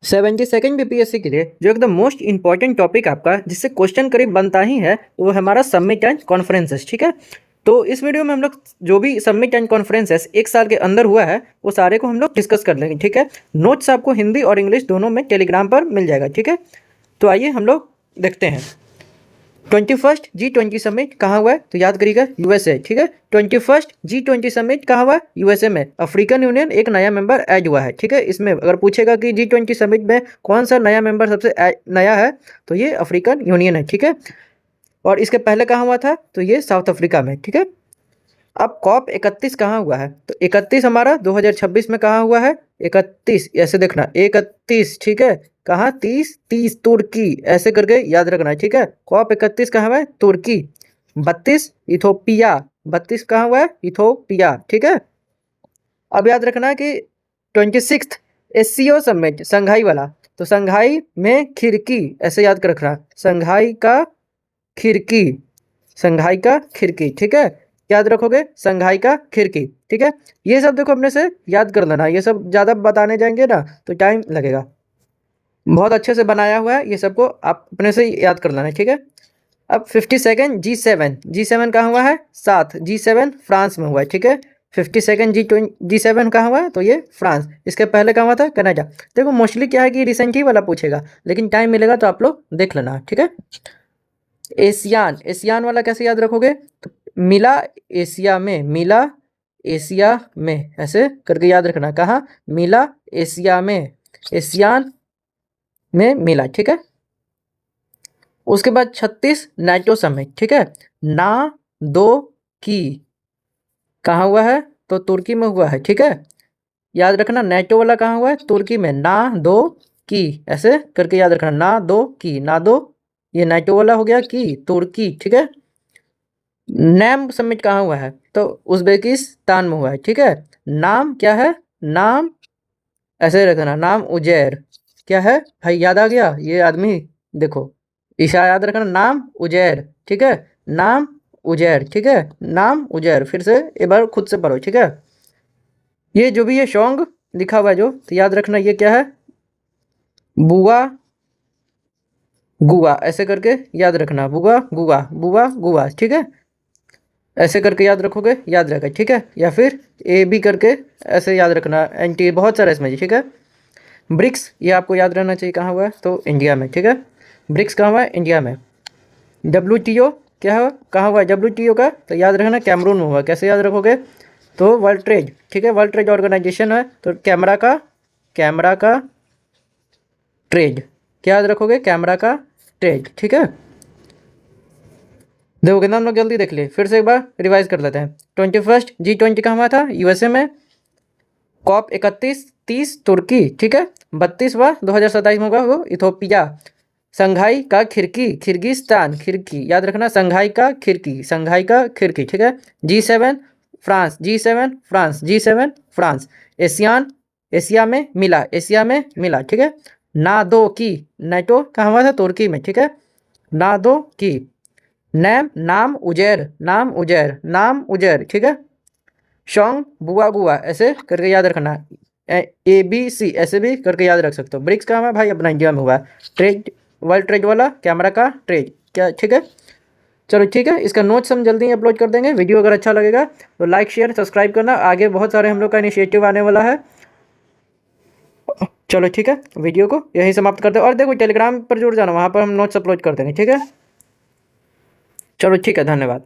72nd BPSC के लिए जो एकदम मोस्ट इंपॉर्टेंट टॉपिक आपका जिससे क्वेश्चन करीब बनता ही है वो हमारा सबमिट एंड कॉन्फ्रेंसेस। ठीक है, तो इस वीडियो में हम लोग जो भी सबमिट एंड कॉन्फ्रेंसेस एक साल के अंदर हुआ है वो सारे को हम लोग डिस्कस कर लेंगे। ठीक है, नोट्स आपको हिंदी और इंग्लिश दोनों में टेलीग्राम पर मिल जाएगा। ठीक है, तो आइए हम लोग देखते हैं। 21st G20 समिट कहाँ हुआ है तो याद करिएगा यूएसए। ठीक है, 21st G20 समिट कहाँ हुआ है यूएसए में। अफ्रीकन यूनियन एक नया मेंबर ऐड हुआ है। ठीक है, इसमें अगर पूछेगा कि G20 समिट में कौन सा नया मेंबर सबसे नया है तो ये अफ्रीकन यूनियन है। ठीक है, और इसके पहले कहाँ हुआ था तो ये साउथ अफ्रीका में। ठीक है, अब कॉप 31 कहाँ हुआ है तो 31 हमारा 2026 में कहाँ हुआ है। 31 ऐसे देखना 31। ठीक है, कहाँ 30 तुर्की ऐसे करके याद रखना है। ठीक है, कॉप 31 कहाँ हुआ है तुर्की। 32 इथोपिया। 32 कहाँ हुआ है इथोपिया। ठीक है, अब याद रखना है कि 26th एससीओ समिट संघाई वाला तो संघाई में खिड़की ऐसे याद कर रखना। संघाई का खिड़की, संघाई का खिड़की। ठीक है, याद रखोगे संघाई का खिड़की। ठीक है, ये सब देखो अपने से याद कर लेना, ये सब ज़्यादा बताने जाएंगे ना तो टाइम लगेगा। बहुत अच्छे से बनाया हुआ है, ये सबको आप अपने से याद कर लेना। ठीक है, अब 52nd G7 कहाँ हुआ है साथ G7 फ्रांस में हुआ है। ठीक है, 52nd G7 कहाँ हुआ है तो ये फ्रांस। इसके पहले कहाँ हुआ था कनाडा। देखो मोस्टली क्या है कि रिसेंटली वाला पूछेगा, लेकिन टाइम मिलेगा तो आप लोग देख लेना। ठीक है, एशियान, एशियान वाला कैसे याद रखोगे तो मिला एशिया में, मिला एशिया में ऐसे करके याद रखना। कहाँ मिला एशिया में, एशियान में मिला। ठीक है, उसके बाद 36 नाटो समिट। ठीक है, ना दो की कहाँ हुआ है तो तुर्की में हुआ है। ठीक है, याद रखना नाटो वाला कहाँ हुआ है तुर्की में। ना दो की ऐसे करके याद रखना, ना दो की, ना दो ये नाटो वाला हो गया की तुर्की। ठीक है, नैम समिट कहाँ हुआ है तो उज्बेकिस्तान में हुआ है। ठीक है, नाम क्या है, नाम ऐसे रखना, नाम उजैर। क्या है भाई याद आ गया ये आदमी, देखो ईशा याद रखना, नाम उजैर। ठीक है, नाम उजैर। ठीक है, नाम उजैर। फिर से एक बार खुद से पढ़ो। ठीक है, ये जो भी ये सॉन्ग लिखा हुआ है जो तो याद रखना ये क्या है बुआ गुआ ऐसे करके याद रखना, बुआ गुआ, बुआ गुआ। ठीक है, ऐसे करके याद रखोगे याद रहेगा। ठीक है, या फिर ए बी करके ऐसे याद रखना, एंटी बहुत सारा इसमें। ठीक है, ब्रिक्स ये आपको याद रहना चाहिए कहाँ हुआ है तो इंडिया में। ठीक है, ब्रिक्स कहाँ हुआ है इंडिया में। WTO क्या हुआ कहाँ हुआ है WTO का तो याद रखना कैमरून में हुआ। कैसे याद रखोगे तो वर्ल्ड ट्रेड। ठीक है, वर्ल्ड ट्रेड ऑर्गेनाइजेशन है तो कैमरा का ट्रेड क्या याद रखोगे कैमरा का ट्रेड। ठीक है, देखो कितना हम लोग जल्दी देख लिए, फिर से एक बार रिवाइज कर लेते हैं। 21st G20 कहाँ हुआ था यूएसए में। कॉप 31 30 तुर्की। ठीक है, 32वां 2027 में होगा वो इथोपिया। संघाई का खिड़की किर्गिस्तान, खिड़की याद रखना, संघाई का खिड़की, संघाई का खिड़की। ठीक है, G7 France, G7 France, G7 France. ASEAN Asia में मिला, एशिया में मिला। ठीक है, ना दो की नाटो कहाँ हुआ था तुर्की में। ठीक है, ना दो की। नैम नाम उजैर, नाम उजैर, नाम उजैर। ठीक है, शोंग बुआ गुआ ऐसे करके याद रखना। ABC ऐसे भी करके याद रख सकते हो। ब्रिक्स का है भाई अपना इंडिया में हुआ है। ट्रेड वर्ल्ड ट्रेड वाला कैमरा का ट्रेड क्या। ठीक है, चलो ठीक है, इसका नोट्स हम जल्दी ही अपलोड कर देंगे। वीडियो अगर अच्छा लगेगा तो लाइक शेयर सब्सक्राइब करना, आगे बहुत सारे हम लोग का इनिशिएटिव आने वाला है। चलो ठीक है, वीडियो को यही समाप्त करते हैं। और देखो टेलीग्राम पर जुड़ जाना, वहाँ पर हम नोट्स अपलोड कर देंगे। ठीक है, चलो ठीक है, धन्यवाद।